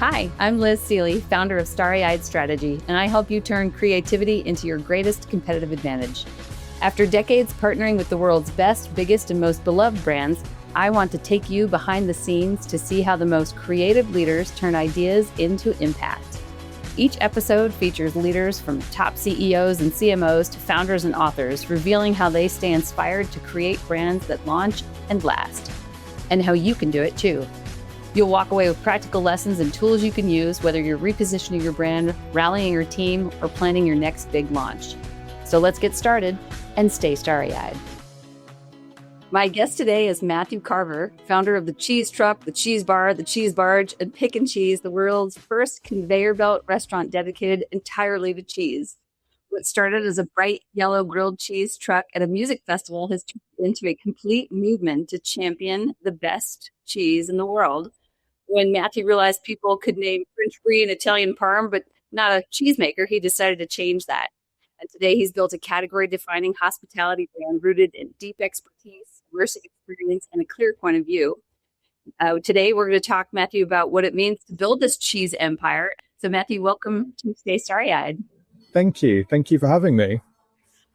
Hi, I'm Liz Seeley, founder of Starry-Eyed Strategy, and I help you turn creativity into your greatest competitive advantage. After decades partnering with the world's best, biggest, and most beloved brands, I want to take you behind the scenes to see how the most creative leaders turn ideas into impact. Each episode features leaders from top CEOs and CMOs to founders and authors, revealing how they stay inspired to create brands that launch and last, and how you can do it too. You'll walk away with practical lessons and tools you can use, whether you're repositioning your brand, rallying your team, or planning your next big launch. So let's get started and stay starry-eyed. My guest today is Matthew Carver, founder of the Cheese Truck, the Cheese Bar, the Cheese Barge, and Pick and Cheese, the world's first conveyor belt restaurant dedicated entirely to cheese. What started as a bright yellow grilled cheese truck at a music festival has turned into a complete movement to champion the best cheese in the world. When Matthew realized people could name French Brie and Italian Parm, but not a cheesemaker, he decided to change that. And today he's built a category-defining hospitality brand rooted in deep expertise, immersive experience, and a clear point of view. Today we're going to talk, Matthew, about what it means to build this cheese empire. So Matthew, welcome to Stay Starry-Eyed. Thank you. Thank you for having me.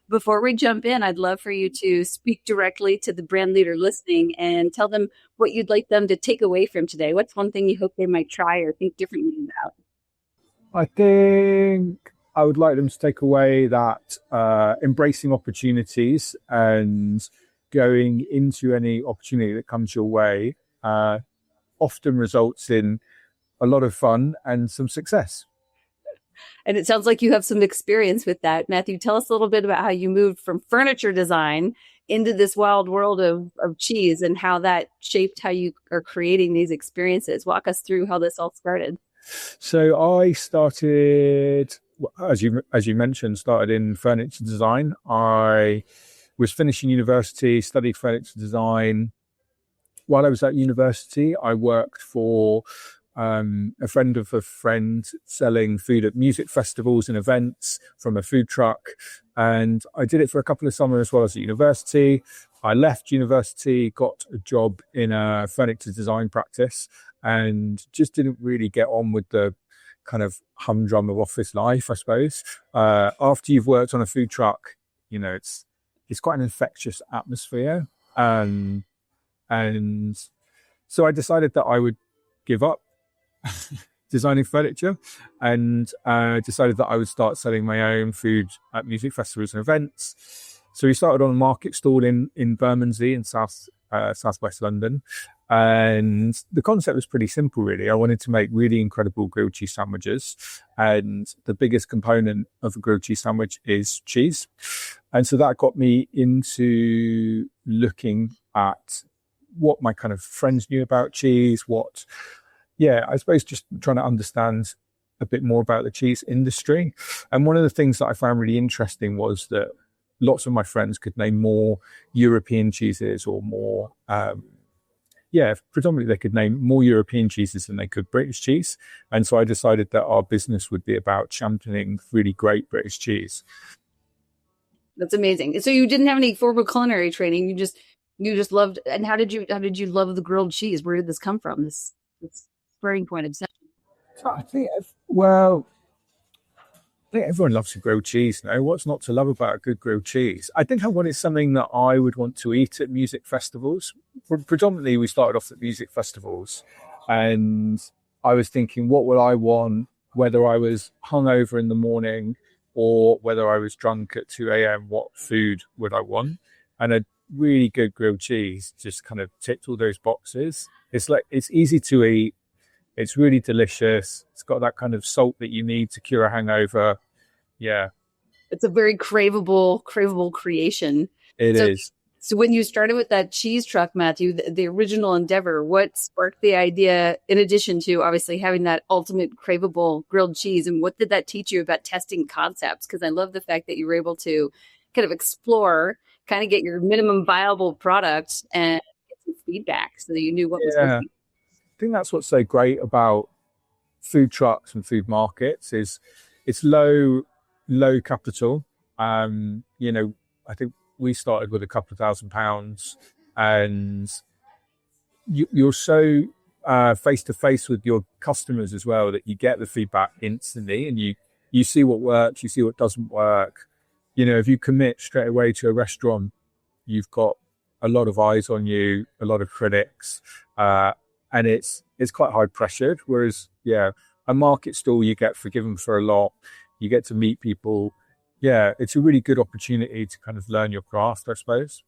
Before we jump in, I'd love for you to speak directly to the brand leader listening and tell them what you'd like them to take away from today. What's one thing you hope they might try or think differently about? I think I would like them to take away that embracing opportunities and going into any opportunity that comes your way often results in a lot of fun and some success. And it sounds like you have some experience with that. Matthew, tell us a little bit about how you moved from furniture design into this wild world of cheese and how that shaped how you are creating these experiences. Walk us through how this all started. So I started, as you mentioned, started in furniture design. I was finishing university, studied furniture design. While I was at university, I worked for a friend of a friend selling food at music festivals and events from a food truck. And I did it for a couple of summers while I was at university. I left university, got a job in a furniture design practice, and just didn't really get on with the kind of humdrum of office life, I suppose. After you've worked on a food truck, you know, it's quite an infectious atmosphere. And so I decided that I would give up designing furniture and decided that I would start selling my own food at music festivals and events. So we started on a market stall in Bermondsey in southwest London. And the concept was pretty simple, really. I wanted to make really incredible grilled cheese sandwiches. And the biggest component of a grilled cheese sandwich is cheese. And so that got me into looking at what my kind of friends knew about cheese, I suppose just trying to understand a bit more about the cheese industry. And one of the things that I found really interesting was that lots of my friends could name more European cheeses or more, predominantly they could name more European cheeses than they could British cheese. And so I decided that our business would be about championing really great British cheese. That's amazing. So you didn't have any formal culinary training. You just loved. And how did you love the grilled cheese? Where did this come from? This spurring point obsession. So I think everyone loves a grilled cheese now. What's not to love about a good grilled cheese? I think I wanted something that I would want to eat at music festivals. Predominantly, we started off at music festivals, and I was thinking, what would I want, whether I was hungover in the morning or whether I was drunk at 2 a.m., what food would I want? And a really good grilled cheese just kind of ticked all those boxes. It's easy to eat. It's really delicious. It's got that kind of salt that you need to cure a hangover. Yeah. It's a very craveable creation. It is. So when you started with that cheese truck, Matthew, the original endeavor, what sparked the idea, in addition to obviously having that ultimate craveable grilled cheese? And what did that teach you about testing concepts? Because I love the fact that you were able to kind of explore, kind of get your minimum viable product and get some feedback so that you knew what was working. I think that's what's so great about food trucks and food markets is it's low capital. I think we started with a couple of £1,000, and you're so face to face with your customers as well, that you get the feedback instantly, and you see what works, you see what doesn't work. If you commit straight away to a restaurant, you've got a lot of eyes on you, a lot of critics, and it's quite high pressured. Whereas, a market stall, you get forgiven for a lot. You get to meet people. Yeah, it's a really good opportunity to kind of learn your craft, I suppose.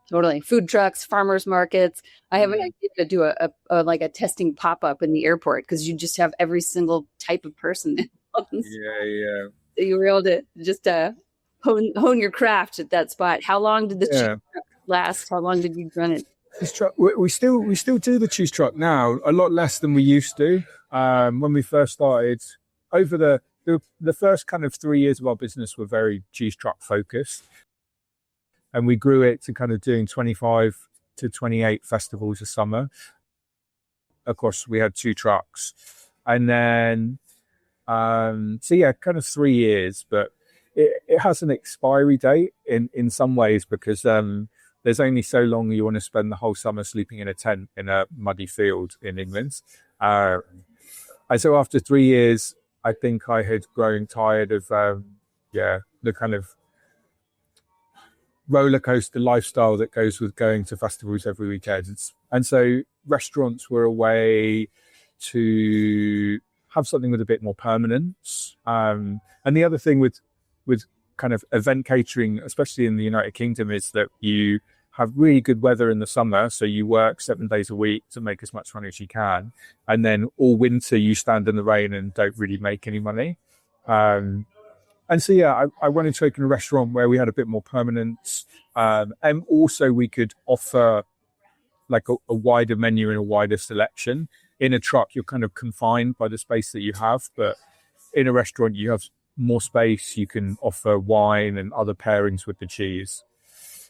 Totally. Food trucks, farmers markets. I have an idea to do a testing pop-up in the airport, because you just have every single type of person. Yeah. So you were able to just hone your craft at that spot. How long did the cheese truck last? How long did you run it? Cheese truck, we still do the cheese truck now, a lot less than we used to. When we first started, over the first kind of 3 years of our business were very cheese truck focused, and we grew it to kind of doing 25 to 28 festivals a summer. Of course, we had 2 trucks, and then kind of 3 years, but it has an expiry date in some ways, because there's only so long you want to spend the whole summer sleeping in a tent in a muddy field in England. And so after 3 years, I think I had grown tired of the kind of roller coaster lifestyle that goes with going to festivals every weekend. And so restaurants were a way to have something with a bit more permanence. And the other thing with kind of event catering, especially in the United Kingdom, is that you have really good weather in the summer, so you work 7 days a week to make as much money as you can, and then all winter you stand in the rain and don't really make any money. And so I wanted to open a restaurant where we had a bit more permanence, and also we could offer like a wider menu and a wider selection. In a truck, you're kind of confined by the space that you have, but in a restaurant you have more space. You can offer wine and other pairings with the cheese.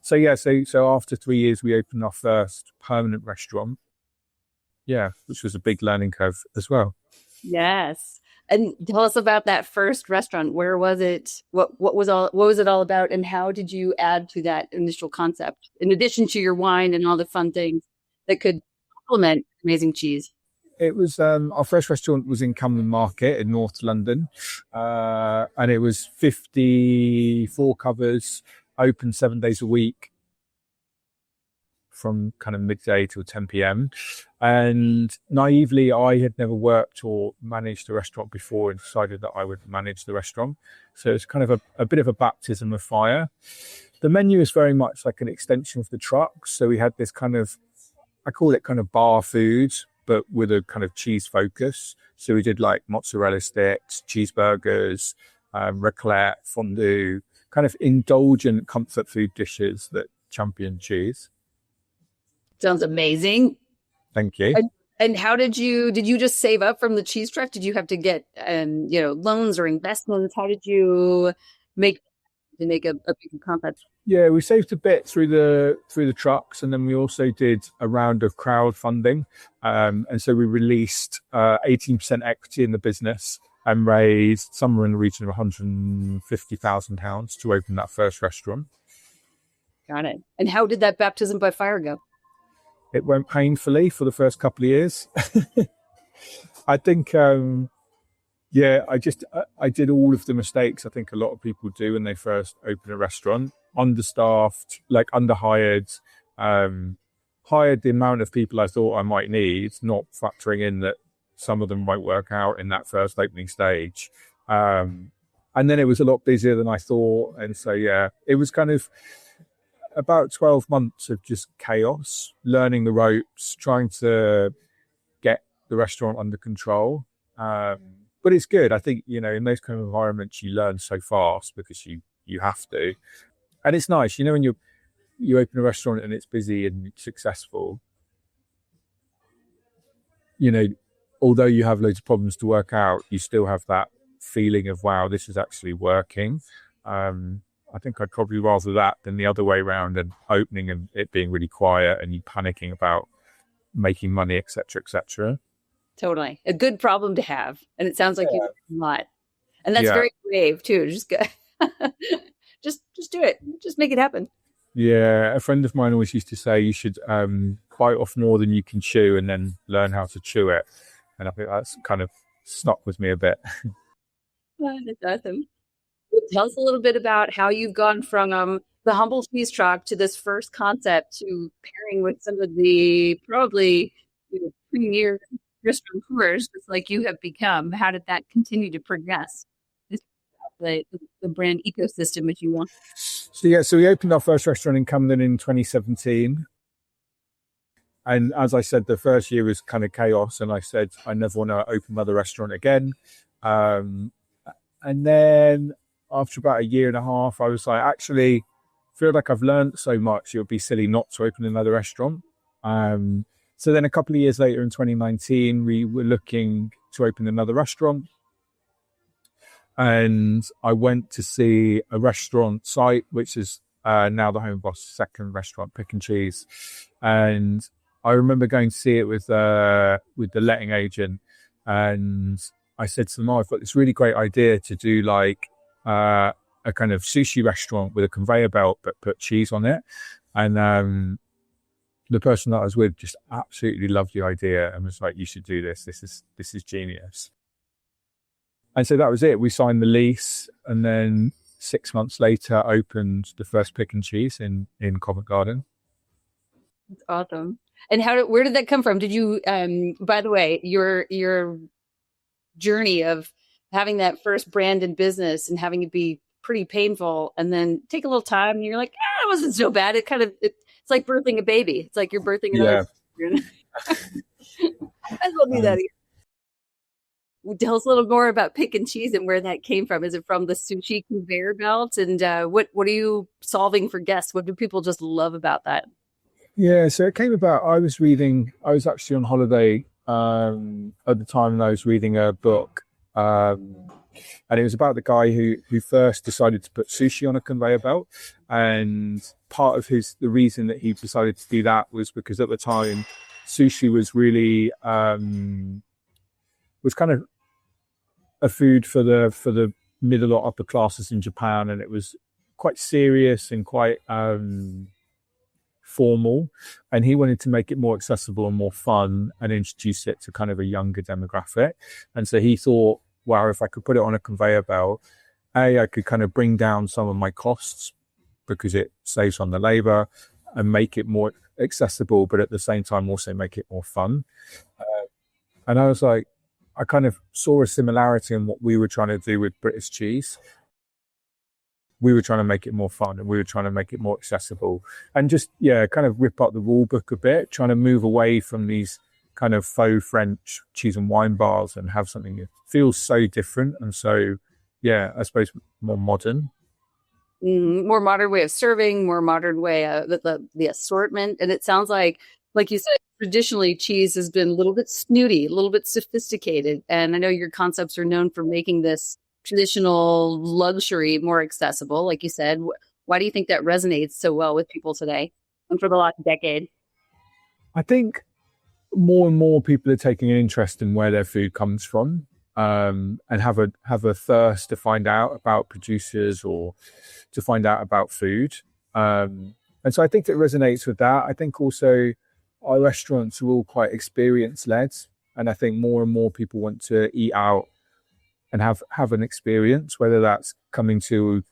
So after 3 years, we opened our first permanent restaurant. Yeah, which was a big learning curve as well. Yes. And tell us about that first restaurant. Where was it? What was it all about? And how did you add to that initial concept, in addition to your wine and all the fun things that could complement amazing cheese? It was our first restaurant was in Camden Market in North London, and it was 54 covers, open 7 days a week, from kind of midday till 10 p.m. And naively, I had never worked or managed a restaurant before, and decided that I would manage the restaurant. So it's kind of a bit of a baptism of fire. The menu is very much like an extension of the truck. So we had this kind of, I call it kind of bar food, but with a kind of cheese focus. So we did like mozzarella sticks, cheeseburgers, raclette, fondue, kind of indulgent comfort food dishes that champion cheese. Sounds amazing. Thank you. And how did you just save up from the cheese truck? Did you have to get loans or investments? How did you make a big compact? Yeah, we saved a bit through the trucks, and then we also did a round of crowdfunding, and so we released 18% equity in the business and raised somewhere in the region of £150,000 to open that first restaurant. Got it. And how did that baptism by fire go? It went painfully for the first couple of years. I think, I did all of the mistakes I think a lot of people do when they first open a restaurant. Understaffed, like underhired, hired the amount of people I thought I might need, not factoring in that some of them won't work out in that first opening stage. And then it was a lot busier than I thought. And so, it was kind of about 12 months of just chaos, learning the ropes, trying to get the restaurant under control. But it's good. I think, in those kind of environments, you learn so fast because you have to. And it's nice, when you open a restaurant and it's busy and successful, although you have loads of problems to work out, you still have that feeling of, wow, this is actually working. I think I'd probably rather that than the other way around, and opening and it being really quiet and you panicking about making money, et cetera. Totally. A good problem to have. And it sounds like you do a lot. And that's very brave too. Just go. Just do it. Just make it happen. Yeah, a friend of mine always used to say you should bite off more than you can chew and then learn how to chew it. And I think that's kind of stuck with me a bit. That's awesome. Tell us a little bit about how you've gone from the humble cheese truck to this first concept to pairing with some of the probably premier restaurateurs, just like you have become. How did that continue to progress? This- the brand ecosystem that you want. So we opened our first restaurant in Camden in 2017. And as I said, the first year was kind of chaos. And I said, I never want to open another restaurant again. And then after about a year and a half, I was like, actually, feel like I've learned so much. It would be silly not to open another restaurant. So then a couple of years later in 2019, we were looking to open another restaurant. And I went to see a restaurant site, which is now the Home Boss' second restaurant, Pick and Cheese. And I remember going to see it with the letting agent. And I said to them, I've got this really great idea to do like a kind of sushi restaurant with a conveyor belt, but put cheese on it. And the person that I was with just absolutely loved the idea and was like, you should do this. This is genius. And so that was it. We signed the lease, and then 6 months later opened the first Pick and Cheese in Covent Garden. That's awesome. And where did that come from? Did you, by the way, your journey of having that first brand in business and having it be pretty painful and then take a little time and you're like, it wasn't so bad. It's like birthing a baby. It's like you're birthing another. Yeah. Might as well do that again. Tell us a little more about Pick and Cheese and where that came from. Is it from the sushi conveyor belt? And what are you solving for guests? What do people just love about that? Yeah, so it came about, I was actually on holiday at the time, and I was reading a book. And it was about the guy who first decided to put sushi on a conveyor belt. And part of the reason that he decided to do that was because at the time, sushi was really was kind of a food for the middle or upper classes in Japan, and it was quite serious and quite formal, and he wanted to make it more accessible and more fun and introduce it to kind of a younger demographic. And so he thought, wow, if I could put it on a conveyor belt, I could kind of bring down some of my costs because it saves on the labor and make it more accessible, but at the same time also make it more fun. And I was like, I kind of saw a similarity in what we were trying to do with British cheese. We were trying to make it more fun and we were trying to make it more accessible and just, kind of rip up the rule book a bit, trying to move away from these kind of faux French cheese and wine bars and have something that feels so different. And so, I suppose more modern. More modern way of serving, more modern way of the assortment. And it sounds like you said, traditionally cheese has been a little bit snooty, a little bit sophisticated. And I know your concepts are known for making this traditional luxury more accessible. Like you said, why do you think that resonates so well with people today and for the last decade? I think more and more people are taking an interest in where their food comes from, and have a thirst to find out about producers or to find out about food. And so I think it resonates with that. I think also our restaurants are all quite experience led. And I think more and more people want to eat out and have an experience, whether that's coming to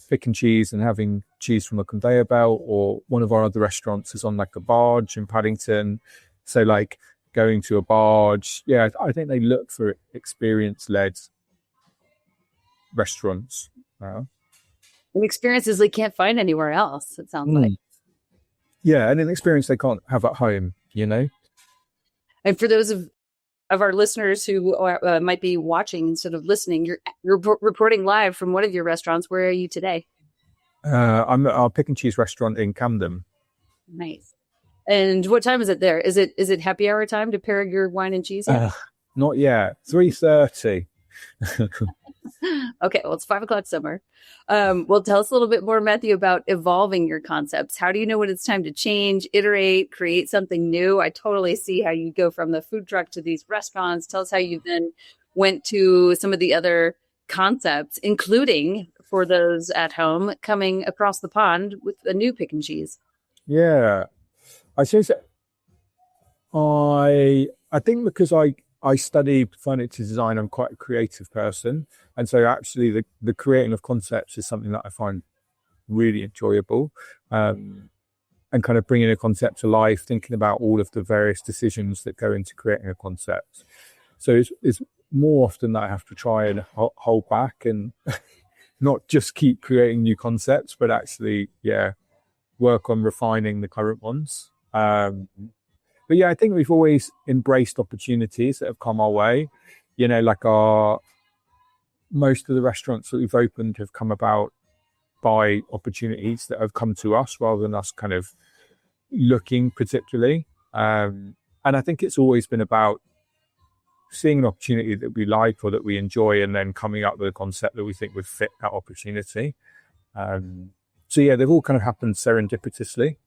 Pick and Cheese and having cheese from a conveyor belt, or one of our other restaurants is on like a barge in Paddington. So like going to a barge. Yeah, I think they look for experience-led restaurants now. And experiences they can't find anywhere else, it sounds like. Yeah, and an experience they can't have at home, And for those of our listeners who might be watching instead of listening, you're reporting live from one of your restaurants. Where are you today? I'm at our Pick and Cheese restaurant in Camden. Nice. And what time is it there? Is it happy hour time to pair your wine and cheese yet? Not yet. 3:30. Okay, well, it's 5:00 somewhere. Well, tell us a little bit more, Matthew, about evolving your concepts. How do you know when it's time to change, iterate, create something new? I totally see how you go from the food truck to these restaurants. Tell us how you then went to some of the other concepts, including for those at home coming across the pond with a new pick and cheese? Yeah, I suppose I think because I study furniture design, I'm quite a creative person, and so actually the creating of concepts is something that I find really enjoyable, and kind of bringing a concept to life, thinking about all of the various decisions that go into creating a concept. So it's more often that I have to try and hold back and not just keep creating new concepts, but actually, work on refining the current ones. But yeah, I think we've always embraced opportunities that have come our way. Like most of the restaurants that we've opened have come about by opportunities that have come to us rather than us kind of looking particularly. And I think it's always been about seeing an opportunity that we like or that we enjoy and then coming up with a concept that we think would fit that opportunity. So yeah, they've all kind of happened serendipitously.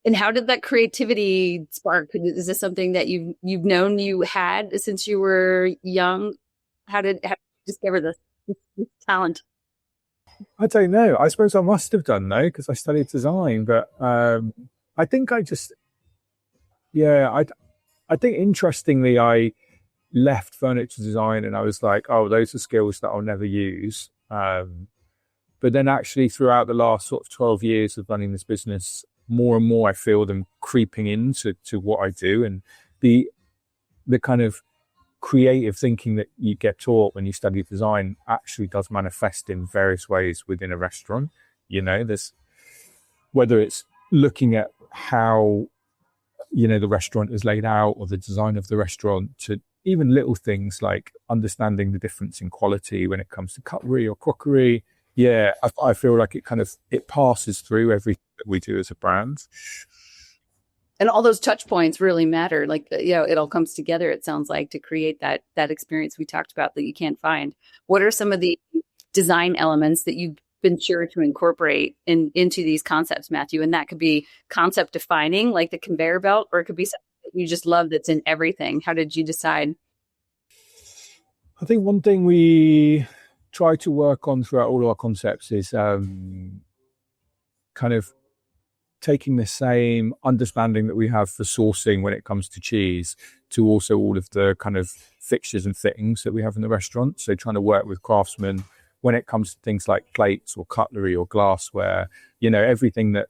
And how did that creativity spark? Is this something that you've known you had since you were young? How did you discover this talent? I don't know. I suppose I must have done though, because I studied design. But I think I think interestingly, I left furniture design and I was like, oh, those are skills that I'll never use. But then actually throughout the last sort of 12 years of running this business, more and more I feel them creeping into what I do, and the kind of creative thinking that you get taught when you study design actually does manifest in various ways within a restaurant. There's whether it's looking at how the restaurant is laid out or the design of the restaurant, to even little things like understanding the difference in quality when it comes to cutlery or crockery. Yeah, I feel like it passes through everything that we do as a brand. And all those touch points really matter. Like, it all comes together, it sounds like, to create that experience we talked about that you can't find. What are some of the design elements that you've been sure to incorporate into these concepts, Matthew? And that could be concept defining, like the conveyor belt, or it could be something that you just love that's in everything. How did you decide? I think one thing we try to work on throughout all of our concepts is kind of taking the same understanding that we have for sourcing when it comes to cheese to also all of the kind of fixtures and fittings that we have in the restaurant. So trying to work with craftsmen when it comes to things like plates or cutlery or glassware, everything that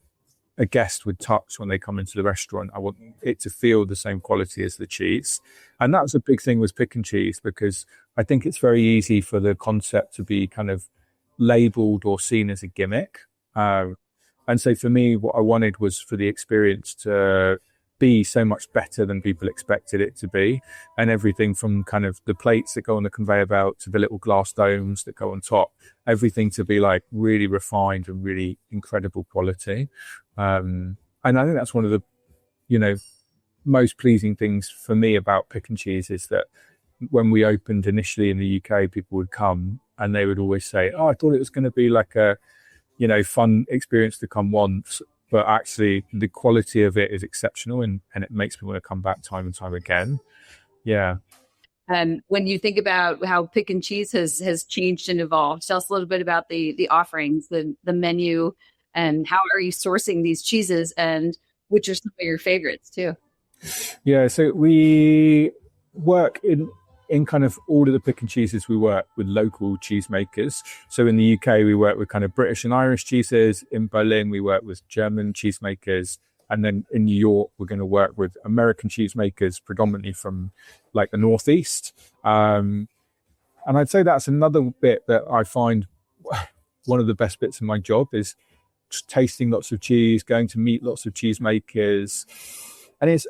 a guest would touch when they come into the restaurant, I want it to feel the same quality as the cheese. And that was a big thing with pick and cheese, because I think it's very easy for the concept to be kind of labeled or seen as a gimmick. And so for me, what I wanted was for the experience to be so much better than people expected it to be. And everything from kind of the plates that go on the conveyor belt to the little glass domes that go on top, everything to be like really refined and really incredible quality. And I think that's one of the, most pleasing things for me about pick and cheese is that when we opened initially in the UK, people would come and they would always say, oh, I thought it was going to be like a, fun experience to come once. But actually the quality of it is exceptional and it makes me want to come back time and time again. Yeah. And when you think about how pick and cheese has changed and evolved, tell us a little bit about the offerings, the menu, and how are you sourcing these cheeses, and which are some of your favorites too? Yeah, so we work in kind of all of the pick and cheeses. We work with local cheesemakers. So in the UK, we work with kind of British and Irish cheeses. In Berlin, we work with German cheesemakers. And then in New York, we're going to work with American cheesemakers, predominantly from like the Northeast. And I'd say that's another bit that I find one of the best bits of my job is just tasting lots of cheese, going to meet lots of cheesemakers. And it's,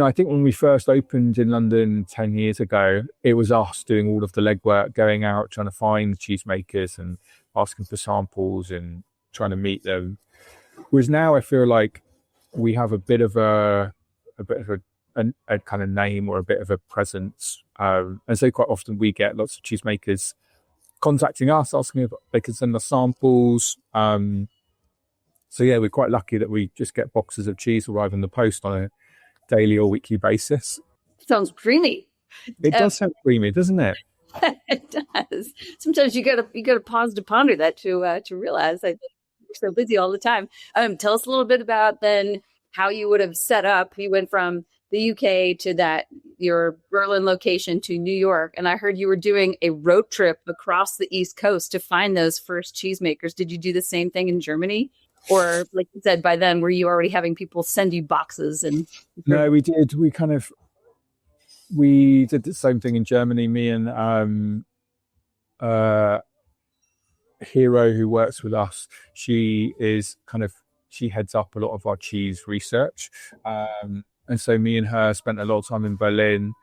I think when we first opened in London 10 years ago, it was us doing all of the legwork, going out, trying to find cheesemakers and asking for samples and trying to meet them. Whereas now I feel like we have a bit of a kind of name or a bit of a presence. And so quite often we get lots of cheesemakers contacting us, asking if they can send us samples. So yeah, we're quite lucky that we just get boxes of cheese arrive in the post on a daily or weekly basis. Sounds creamy. It does sound creamy, doesn't it? It does. Sometimes you gotta pause to ponder that to realize that you're so busy all the time. Tell us a little bit about then how you would have set up. You went from the UK to that your Berlin location to New York, and I heard you were doing a road trip across the East Coast to find those first cheesemakers. Did you do the same thing in Germany? Or like you said, by then were you already having people send you boxes and No, we did. We did the same thing in Germany. Me and Hero, who works with us, she heads up a lot of our cheese research. And so me and her spent a lot of time in Berlin.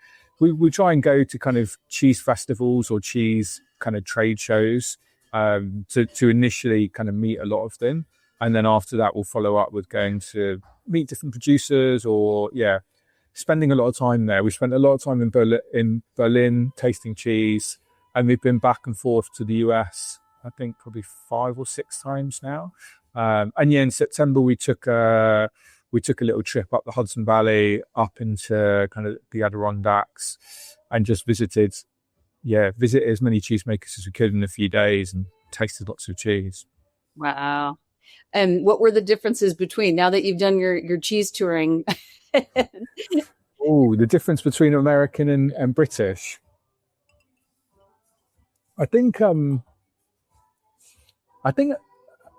We try and go to kind of cheese festivals or cheese kind of trade shows to initially kind of meet a lot of them. And then after that, we'll follow up with going to meet different producers or, spending a lot of time there. We spent a lot of time in Berlin tasting cheese, and we've been back and forth to the US, I think probably 5 or 6 times now. In September, we took a little trip up the Hudson Valley, up into kind of the Adirondacks, and just visited as many cheesemakers as we could in a few days and tasted lots of cheese. wow. And what were the differences between now that you've done your cheese touring? Oh, the difference between American and British. I think the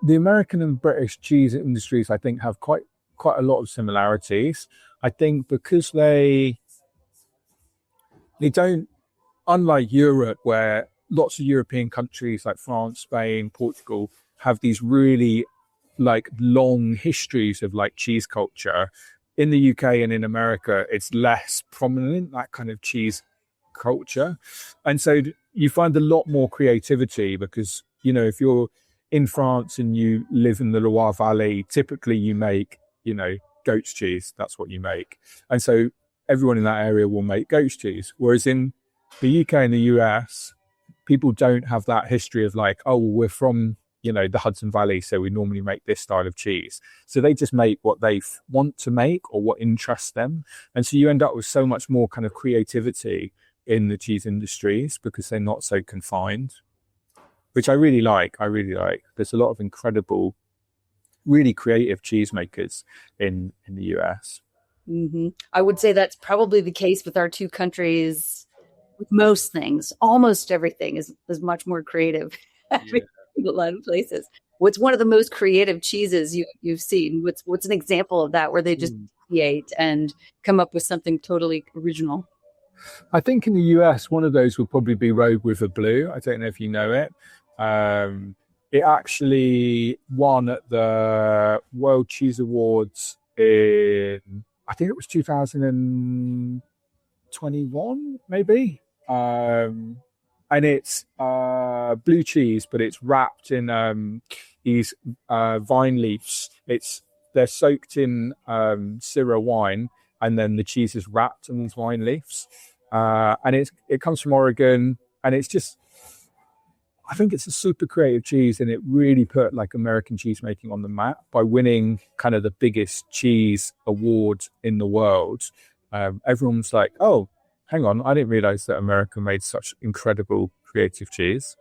American and British cheese industries, I think, have quite a lot of similarities. I think because they don't, unlike Europe, where lots of European countries like France, Spain, Portugal have these really like long histories of like cheese culture. In the UK and in America, it's less prominent, that kind of cheese culture. And so you find a lot more creativity because, if you're in France and you live in the Loire Valley, typically you make, goat's cheese. That's what you make. And so everyone in that area will make goat's cheese. Whereas in the UK and the US, people don't have that history of like, oh, we're from, the Hudson Valley, so we normally make this style of cheese. So they just make what they want to make or what interests them. And so you end up with so much more kind of creativity in the cheese industries because they're not so confined, which I really like. There's a lot of incredible, really creative cheesemakers in the US. Mm-hmm. I would say that's probably the case with our two countries. With most things, almost everything is much more creative. Yeah. In a lot of places. What's one of the most creative cheeses you've seen? What's an example of that where they just create and come up with something totally original? I think in the US, one of those would probably be Road River Blue. I don't know if you know it. It actually won at the World Cheese Awards in, I think it was 2021, maybe. And it's blue cheese, but it's wrapped in these vine leaves. They're soaked in Syrah wine, and then the cheese is wrapped in these vine leaves. And it comes from Oregon, and I think it's a super creative cheese, and it really put like American cheese making on the map by winning kind of the biggest cheese award in the world. Everyone's like, oh, hang on, I didn't realize that America made such incredible creative cheese.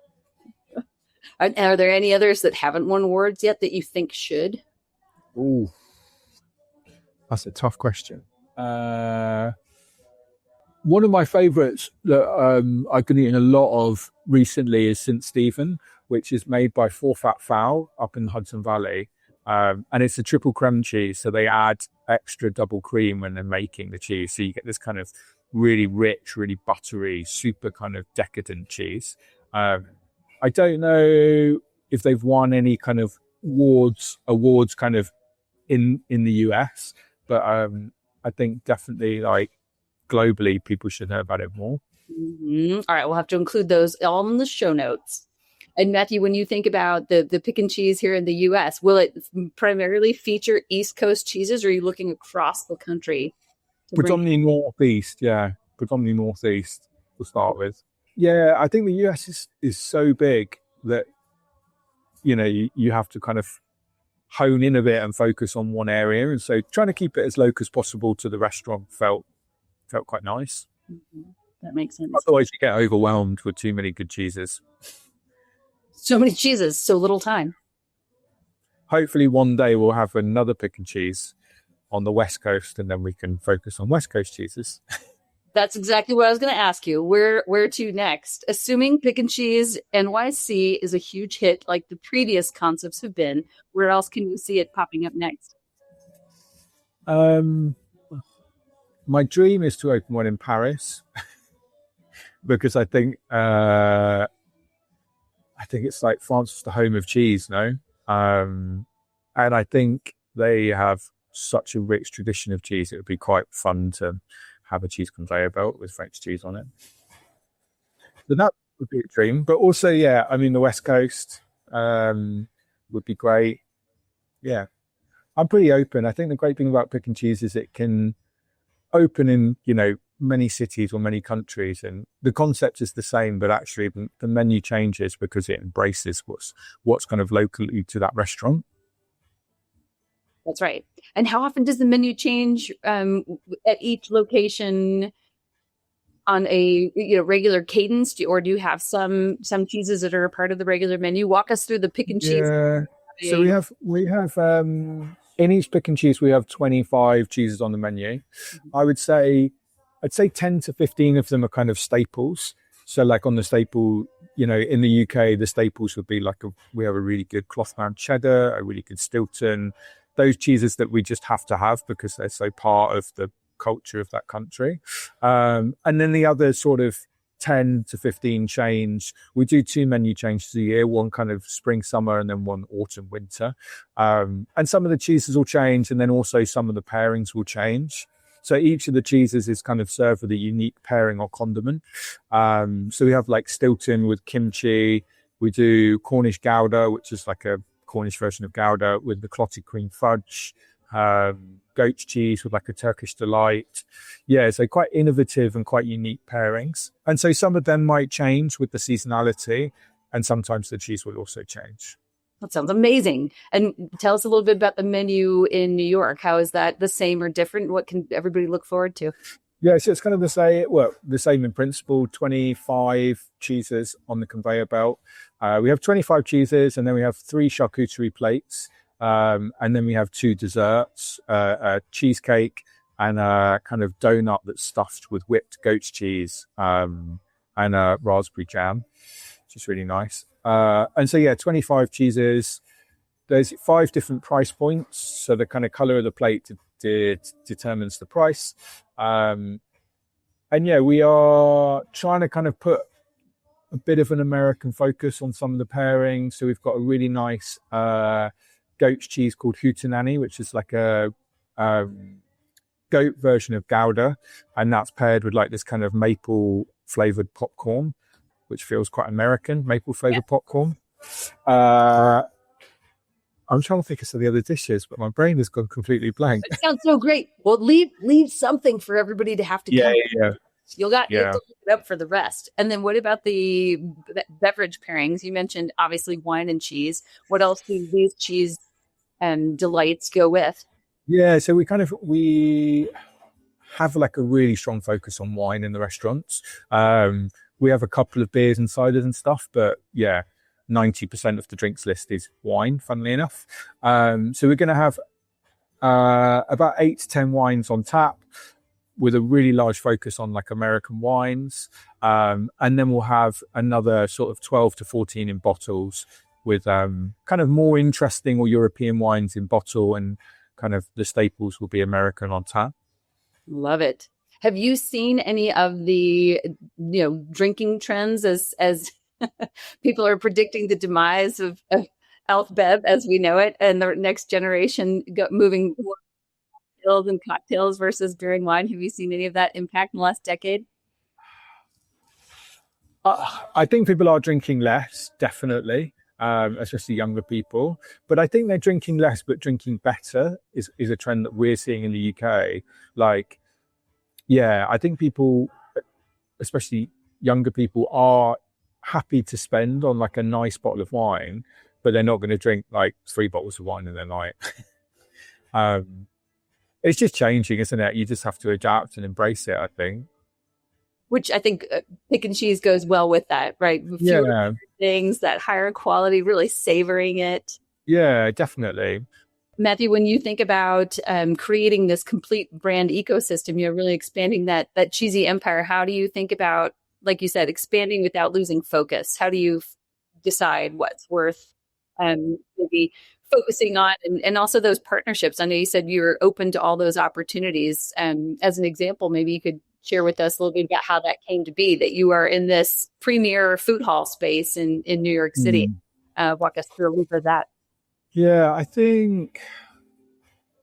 Are there any others that haven't won awards yet that you think should? Ooh, that's a tough question. One of my favorites that I've been eating a lot of recently is St. Stephen, which is made by Four Fat Fowl up in the Hudson Valley. And it's a triple creme cheese, so they add extra double cream when they're making the cheese. So you get this kind of really rich, really buttery, super kind of decadent cheese. I don't know if they've won any kind of awards kind of in the US, but I think definitely like globally people should know about it more. Mm-hmm. All right, we'll have to include those all in the show notes. And Matthew, when you think about the pick and cheese here in the US, will it primarily feature East Coast cheeses, or are you looking across the country? Predominantly Northeast to start with. Yeah, I think the US is so big that, you have to kind of hone in a bit and focus on one area. And so trying to keep it as local as possible to the restaurant felt quite nice. Mm-hmm. That makes sense. Otherwise, you get overwhelmed with too many good cheeses. So many cheeses, so little time. Hopefully one day we'll have another pick and cheese on the West Coast, and then we can focus on West Coast cheeses. That's exactly what I was going to ask you. Where to next? Assuming Pick and Cheese NYC is a huge hit like the previous concepts have been, where else can you see it popping up next? My dream is to open one in Paris because I think it's like France is the home of cheese, no? And I think they have such a rich tradition of cheese. It would be quite fun to have a cheese conveyor belt with French cheese on it. So that would be a dream. But also, yeah, I mean, the West Coast would be great. Yeah, I'm pretty open. I think the great thing about Pick and Cheese is it can open in, many cities or many countries, and the concept is the same, but actually the menu changes because it embraces what's kind of locally to that restaurant. That's right. And how often does the menu change at each location on a regular cadence, or do you have some cheeses that are a part of the regular menu? Walk us through the Pick and Cheese. Yeah. So we have in each Pick and Cheese we have 25 cheeses on the menu. Mm-hmm. I'd say 10 to 15 of them are kind of staples. So like on the staple, in the UK, the staples would be we have a really good cloth mound cheddar, a really good Stilton, those cheeses that we just have to have because they're so part of the culture of that country. And then the other sort of 10 to 15 change. We do 2 menu changes a year, one kind of spring, summer, and then one autumn, winter. And some of the cheeses will change, and then also some of the pairings will change. So each of the cheeses is kind of served with a unique pairing or condiment. So we have like Stilton with kimchi. We do Cornish Gouda, which is like a Cornish version of Gouda with the clotted cream fudge. Goat's cheese with like a Turkish delight. Yeah, so quite innovative and quite unique pairings. And so some of them might change with the seasonality, and sometimes the cheese will also change. That sounds amazing. And tell us a little bit about the menu in New York. How is that the same or different? What can everybody look forward to? Yeah, so it's kind of the same in principle, 25 cheeses on the conveyor belt. We have 25 cheeses, and then we have 3 charcuterie plates. And then we have 2 desserts, a cheesecake and a kind of donut that's stuffed with whipped goat's cheese and a raspberry jam, which is really nice. And so, yeah, 25 cheeses. There's 5 different price points. So the kind of color of the plate determines the price. And yeah, we are trying to kind of put a bit of an American focus on some of the pairings. So we've got a really nice goat's cheese called hootenanny, which is like a goat version of Gouda, and that's paired with like this kind of maple flavored popcorn, which feels quite American, maple flavored popcorn. I'm trying to think of some of the other dishes, but my brain has gone completely blank. It sounds so great. Well, leave something for everybody to have to come. Yeah. You have to look it up for the rest. And then what about the beverage pairings? You mentioned obviously wine and cheese. What else do these cheese and delights go with? Yeah, so we have like a really strong focus on wine in the restaurants. We have a couple of beers and ciders and stuff, but yeah, 90% of the drinks list is wine, funnily enough. So we're going to have about 8 to 10 wines on tap, with a really large focus on like American wines. And then we'll have another sort of 12 to 14 in bottles with kind of more interesting or European wines in bottle, and kind of the staples will be American on tap. Love it. Have you seen any of the, drinking trends as people are predicting the demise of Alf Bev as we know it, and the next generation moving pills and cocktails versus beer and wine? Have you seen any of that impact in the last decade? I think people are drinking less, definitely, especially younger people. But I think they're drinking less, but drinking better is a trend that we're seeing in the UK. Like, yeah, I think people, especially younger people, are happy to spend on like a nice bottle of wine, but they're not going to drink like 3 bottles of wine in their night. It's just changing, isn't it? You just have to adapt and embrace it, I think. which I think pick and cheese goes well with that, right? Fewer Yeah, things, that higher quality, really savoring it. yeah, definitely. Matthew, when you think about creating this complete brand ecosystem, you're really expanding that cheesy empire. How do you think about, like you said, expanding without losing focus? How do you decide what's worth maybe focusing on, and also those partnerships? I know you said you're open to all those opportunities. As an example, maybe you could share with us a little bit about how that came to be, that you are in this premier food hall space in New York City. Mm. Walk us through a little bit of that. Yeah, I think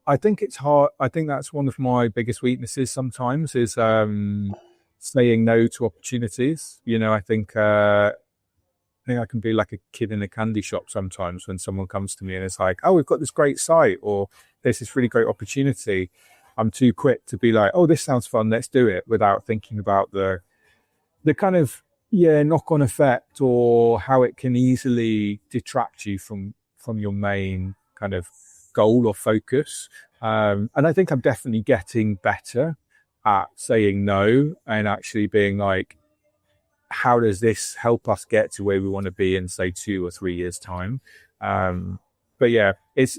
it's hard. I think that's one of my biggest weaknesses sometimes is saying no to opportunities. I think I can be like a kid in a candy shop sometimes when someone comes to me and it's like, oh, we've got this great site or there's this really great opportunity. I'm too quick to be like, oh, this sounds fun, let's do it, without thinking about the kind of knock-on effect or how it can easily detract you from your main kind of goal or focus. And I think I'm definitely getting better at saying no and actually being like, how does this help us get to where we want to be in, say, 2 or 3 years' time? But yeah, it's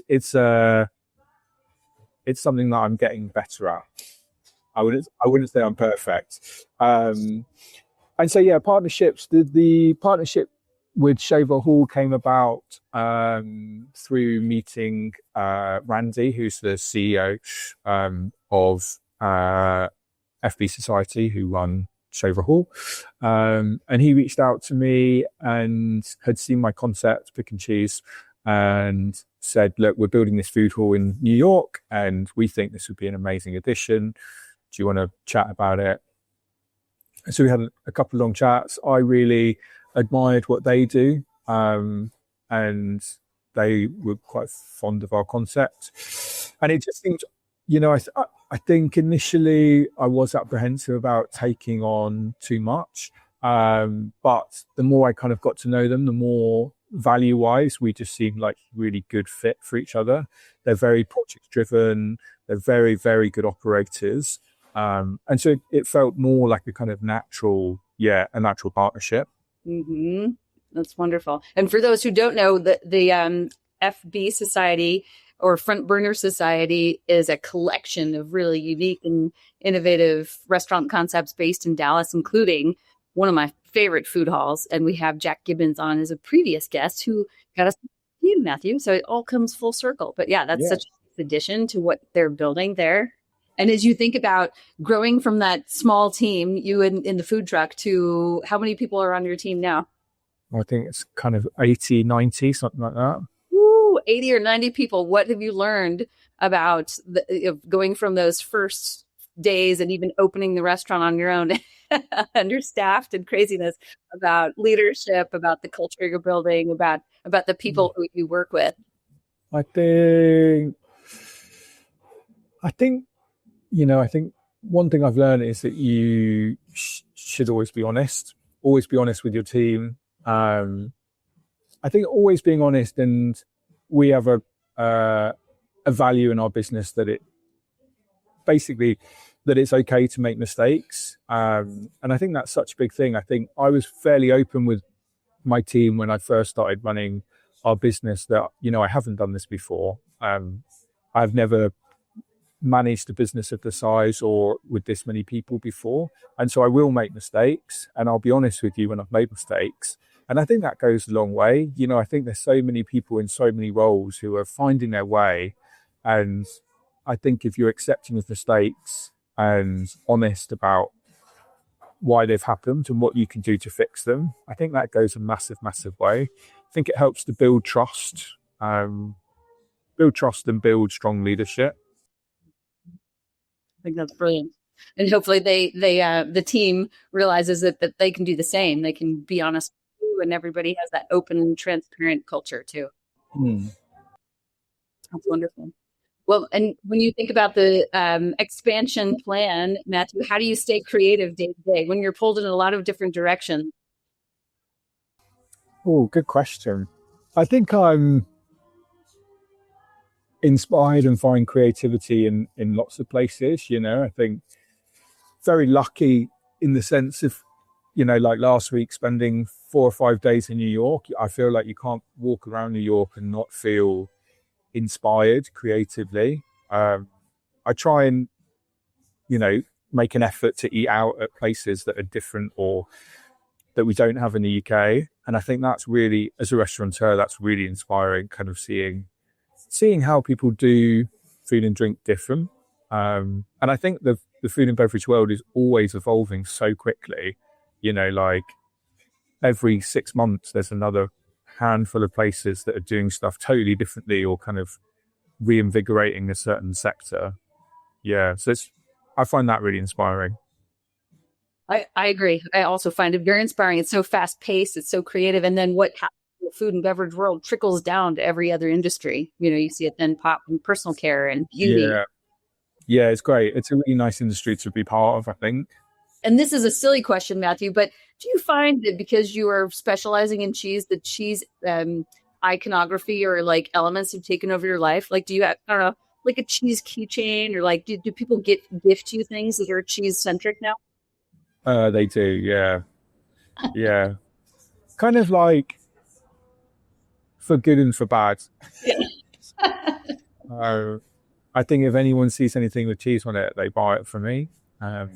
something that I'm getting better at. I wouldn't say I'm perfect. And so yeah, partnerships. The partnership with Shaver Hall came about through meeting Randy, who's the CEO of FB Society, who run Shaver Hall. And he reached out to me and had seen my concept, Pick and Cheese, and said, look, we're building this food hall in New York and we think this would be an amazing addition. Do you want to chat about it? And so we had a couple of long chats. I really admired what they do, and they were quite fond of our concept. And it just seemed, I think initially I was apprehensive about taking on too much. But the more I kind of got to know them, the more value-wise, we just seemed like a really good fit for each other. They're very project-driven. They're very, very good operators. And so it felt more like a kind of natural partnership. Mm-hmm. That's wonderful. And for those who don't know, the FB Society or Front Burner Society is a collection of really unique and innovative restaurant concepts based in Dallas, including one of my favorite food halls. And we have Jack Gibbons on as a previous guest who got us you, Matthew. So it all comes full circle. But yeah, that's such a nice addition to what they're building there. And as you think about growing from that small team, you in the food truck, to how many people are on your team now? I think it's kind of 80, 90, something like that. Woo, 80 or 90 people. What have you learned about going from those first days and even opening the restaurant on your own, understaffed and craziness, about leadership, about the culture you're building, about the people who you work with? I think I think one thing I've learned is that you should always be honest with your team. I think always being honest, and we have a value in our business that it's okay to make mistakes. And I think that's such a big thing. I think I was fairly open with my team when I first started running our business that, I haven't done this before. I've never managed a business of the size or with this many people before. And so I will make mistakes, and I'll be honest with you when I've made mistakes. And I think that goes a long way. I think there's so many people in so many roles who are finding their way. And I think if you're accepting of mistakes and honest about why they've happened and what you can do to fix them, I think that goes a massive, massive way. I think it helps to build trust and build strong leadership. I think that's brilliant. And hopefully the team realizes that they can do the same. They can be honest too, and everybody has that open and transparent culture too. That's wonderful. Well, and when you think about the expansion plan, Matthew, how do you stay creative day to day when you're pulled in a lot of different directions? Oh, good question. I think I'm inspired and find creativity in lots of places. I think very lucky in the sense of, like last week, spending 4 or 5 days in New York, I feel like you can't walk around New York and not feel inspired creatively. I try and, make an effort to eat out at places that are different or that we don't have in the UK. And I think that's really, as a restaurateur, that's really inspiring, kind of seeing how people do food and drink different. And I think the food and beverage world is always evolving so quickly. Like every 6 months, there's another handful of places that are doing stuff totally differently or kind of reinvigorating a certain sector. Yeah, so I find that really inspiring. I agree. I also find it very inspiring. It's so fast paced. It's so creative. And then what happens in the food and beverage world trickles down to every other industry. You see it then pop in personal care and beauty. Yeah, it's great. It's a really nice industry to be part of, I think. And this is a silly question, Matthew, but do you find that because you are specializing in cheese, the cheese iconography or like elements have taken over your life? Like, do you have, I don't know, like a cheese keychain, or like do people gift you things that are cheese centric now? They do, yeah. Yeah. Kind of like for good and for bad. I think if anyone sees anything with cheese on it, they buy it from me. And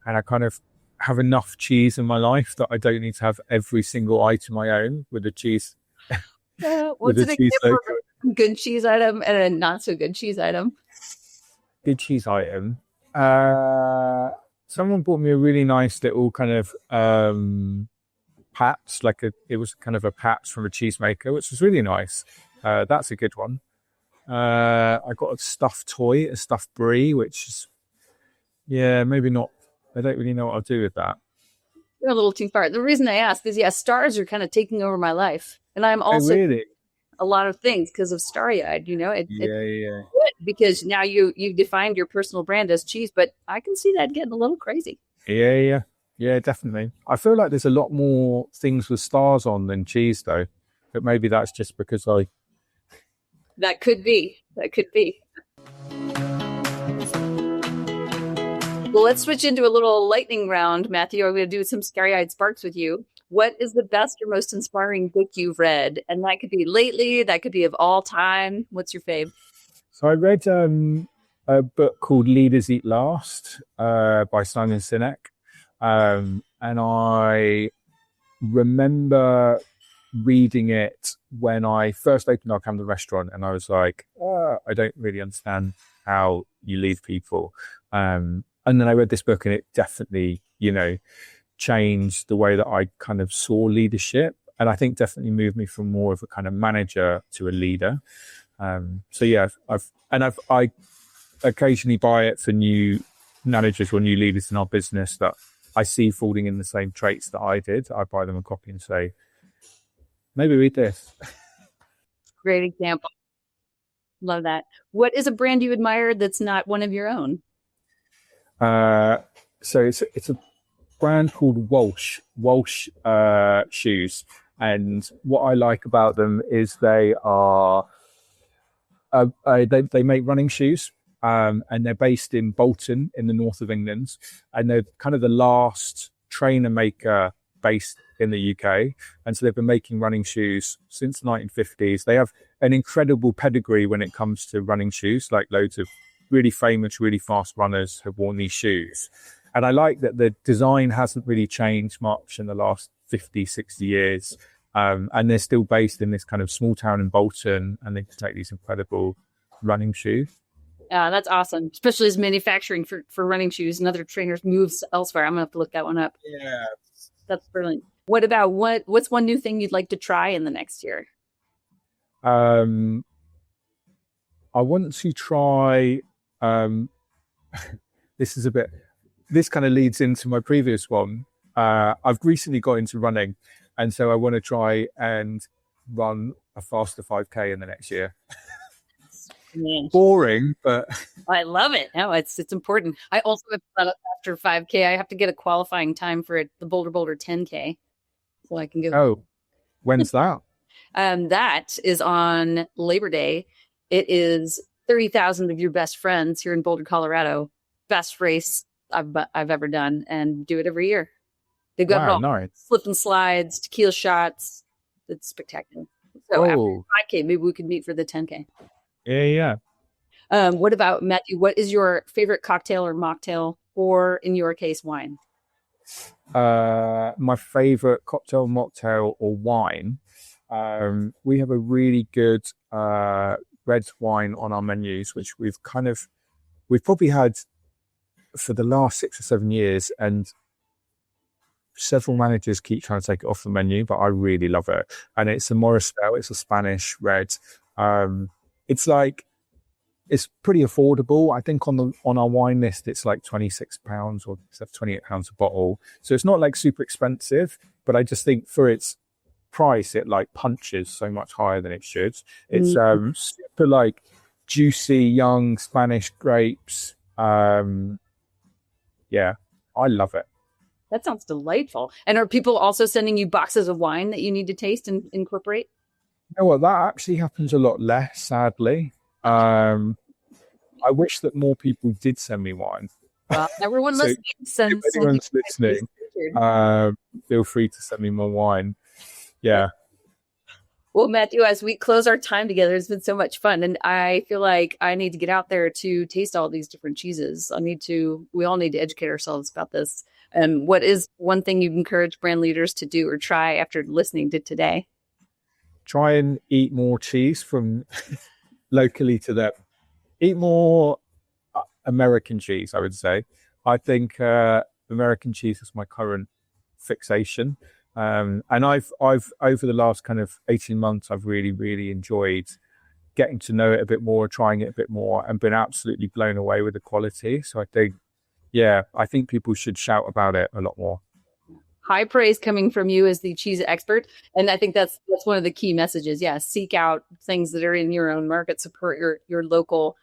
I kind of have enough cheese in my life that I don't need to have every single item I own with a cheese. What's an example of a good cheese item and a not so good cheese item? Good cheese item. Someone bought me a really nice little kind of pats, it was kind of a pats from a cheesemaker, which was really nice. That's a good one. I got a stuffed toy, a stuffed brie, which is, maybe not. I don't really know what I'll do with that. You're a little too far. The reason I ask is, stars are kind of taking over my life, and I'm also a lot of things because of starry-eyed. It's good because now you defined your personal brand as cheese, but I can see that getting a little crazy. Yeah, definitely. I feel like there's a lot more things with stars on than cheese, though. But maybe that's just because That could be. Well, let's switch into a little lightning round, Matthew. I'm going to do some scary-eyed sparks with you. What is the best or most inspiring book you've read? And that could be lately, that could be of all time. What's your fave? So I read a book called Leaders Eat Last by Simon Sinek. And I remember reading it when I first opened our Camden restaurant, and I was like, I don't really understand how you lead people. And then I read this book, and it definitely, changed the way that I kind of saw leadership. And I think definitely moved me from more of a kind of manager to a leader. I occasionally buy it for new managers or new leaders in our business that I see falling in the same traits that I did. I buy them a copy and say, maybe read this. Great example. Love that. What is a brand you admire that's not one of your own? So it's a brand called Walsh shoes. And what I like about them is they are, they make running shoes. And they're based in Bolton in the north of England. And they're kind of the last trainer maker based in the UK. And so they've been making running shoes since the 1950s. They have an incredible pedigree when it comes to running shoes, like loads of really famous, really fast runners have worn these shoes. And I like that the design hasn't really changed much in the last 50, 60 years. And they're still based in this kind of small town in Bolton, and they take these incredible running shoes. That's awesome, especially as manufacturing for running shoes and other trainers moves elsewhere. I'm going to have to look that one up. Yeah. That's brilliant. What about what's one new thing you'd like to try in the next year? I want to try, this kind of leads into my previous one. I've recently got into running, and so I want to try and run a faster 5K in the next year. Boring, but I love it. No, it's important. I also have thought after 5K, I have to get a qualifying time for the Boulder 10K, so I can go. Oh, when's that? That is on Labor Day. It is 30,000 of your best friends here in Boulder, Colorado. Best race I've ever done, and do it every year. They've got it Wow, all. nice. Slip and slides, tequila shots. It's spectacular. So after Oh, 5K, maybe we could meet for the 10K. yeah. What about Matthew? What is your favorite cocktail or mocktail, or in your case, wine? My favorite cocktail, mocktail, or wine. We have a really good red wine on our menus, which we've probably had for the last 6 or 7 years, and several managers keep trying to take it off the menu, but I really love it. And it's a Moristel. It's a Spanish red. It's pretty affordable. I think on our wine list, it's like £26 or £28 a bottle. So it's not like super expensive, but I just think for its price, it like punches so much higher than it should. It's super like juicy, young Spanish grapes. Yeah, I love it. That sounds delightful. And are people also sending you boxes of wine that you need to taste and incorporate? You know what? That actually happens a lot less, sadly. I wish that more people did send me wine. Well, everyone So listening, if anyone's listening, feel free to send me more wine. Yeah. Well, Matthew, as we close our time together, it's been so much fun. And I feel like I need to get out there to taste all these different cheeses. We all need to educate ourselves about this. And what is one thing you'd encourage brand leaders to do or try after listening to today? Try and eat more cheese from locally to them. Eat more American cheese, I would say. I think American cheese is my current fixation. And I've over the last kind of 18 months, I've really, really enjoyed getting to know it a bit more, trying it a bit more, and been absolutely blown away with the quality. So I think people should shout about it a lot more. High praise coming from you as the cheese expert. And I think that's one of the key messages. Yeah. Seek out things that are in your own market, support your local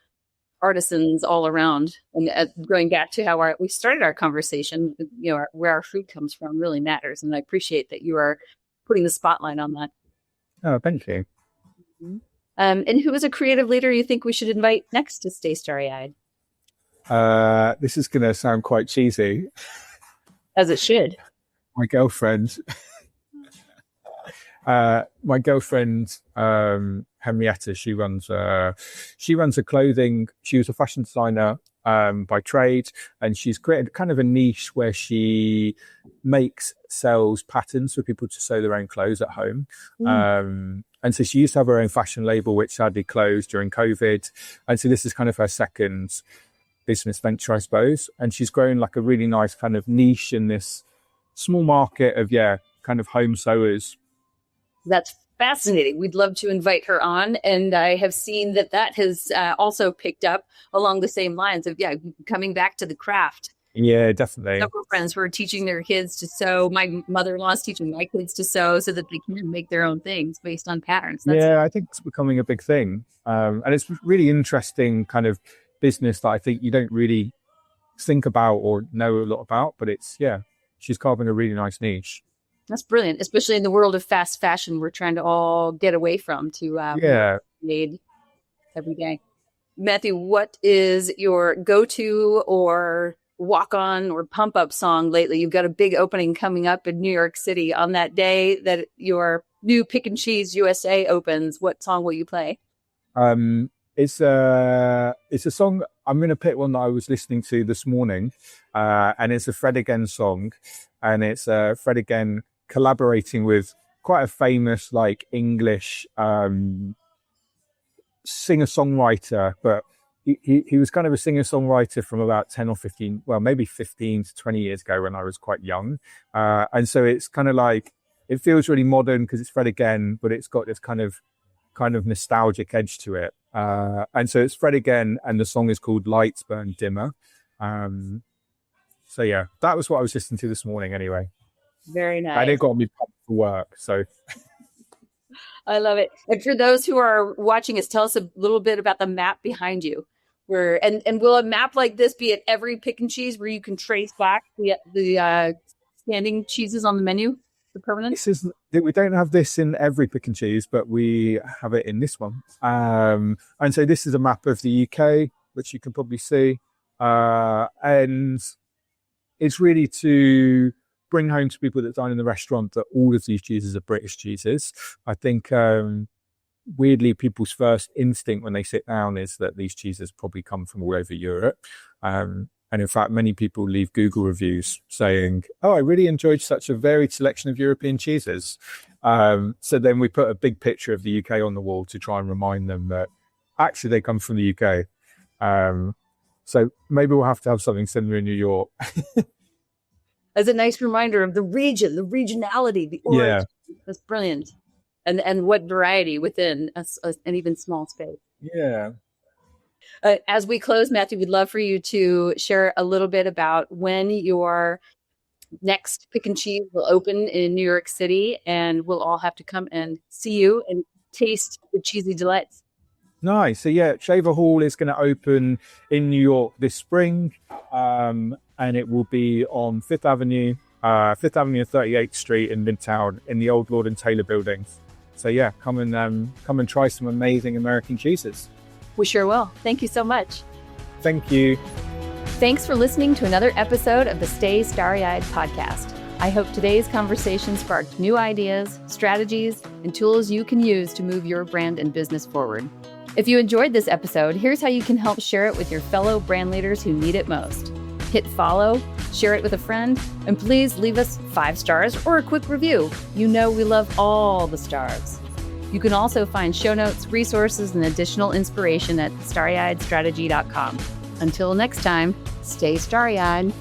artisans all around. And going back to how we started our conversation, where our food comes from really matters. And I appreciate that you are putting the spotlight on that. Oh, thank you. Mm-hmm. And who is a creative leader you think we should invite next to Stay Starry-Eyed? This is going to sound quite cheesy. As it should. My girlfriend, Henrietta, she runs a clothing. She was a fashion designer by trade, and she's created kind of a niche where she sells patterns for people to sew their own clothes at home. And so she used to have her own fashion label, which sadly closed during COVID. And so this is kind of her second business venture, I suppose. And she's grown like a really nice kind of niche in this small market of kind of home sewers. That's fascinating. We'd love to invite her on, and I have seen that has also picked up along the same lines of coming back to the craft. Yeah, definitely. Several friends who are teaching their kids to sew. My mother-in-law is teaching my kids to sew so that they can make their own things based on patterns. I think it's becoming a big thing, and it's really interesting kind of business that I think you don't really think about or know a lot about, but she's carving a really nice niche. That's brilliant, especially in the world of fast fashion we're trying to all get away from to made every day. Matthew, what is your go-to or walk-on or pump-up song lately? You've got a big opening coming up in New York City on that day that your new Pick and Cheese USA opens. What song will you play? It's a song. I'm going to pick one that I was listening to this morning, and it's a Fred Again song, and it's Fred Again collaborating with quite a famous like English singer-songwriter, but he was kind of a singer-songwriter from about 10 or 15, well, maybe 15 to 20 years ago when I was quite young. And so it's kind of like, it feels really modern because it's Fred Again, but it's got this kind of nostalgic edge to it. And so it's Fred Again, and the song is called Lights Burn Dimmer. So yeah, that was what I was listening to this morning anyway. Very nice. And it got me pumped for work, so... I love it. And for those who are watching us, tell us a little bit about the map behind you. And will a map like this be at every Pick and Cheese where you can trace back the standing cheeses on the menu, the permanent? We don't have this in every Pick and Cheese, but we have it in this one. And so this is a map of the UK, which you can probably see. And it's really to bring home to people that dine in the restaurant that all of these cheeses are British cheeses. I think weirdly, people's first instinct when they sit down is that these cheeses probably come from all over Europe. And in fact, many people leave Google reviews saying, "Oh, I really enjoyed such a varied selection of European cheeses." So then we put a big picture of the UK on the wall to try and remind them that actually they come from the UK. So maybe we'll have to have something similar in New York. As a nice reminder of the region, the regionality, the origin. Yeah. That's brilliant. And what variety within an even small space. Yeah. As we close, Matthew, we'd love for you to share a little bit about when your next Pick and Cheese will open in New York City, and we'll all have to come and see you and taste the cheesy delights. Nice. So yeah, Shaver Hall is going to open in New York this spring, and it will be on Fifth Avenue and 38th Street in Midtown in the old Lord and Taylor buildings. So yeah, come and try some amazing American cheeses. We sure will. Thank you so much. Thank you. Thanks for listening to another episode of the Stay Starry-Eyed podcast. I hope today's conversation sparked new ideas, strategies, and tools you can use to move your brand and business forward. If you enjoyed this episode, here's how you can help share it with your fellow brand leaders who need it most. Hit follow, share it with a friend, and please leave us 5 stars or a quick review. You know we love all the stars. You can also find show notes, resources, and additional inspiration at starryeyedstrategy.com. Until next time, stay starry-eyed.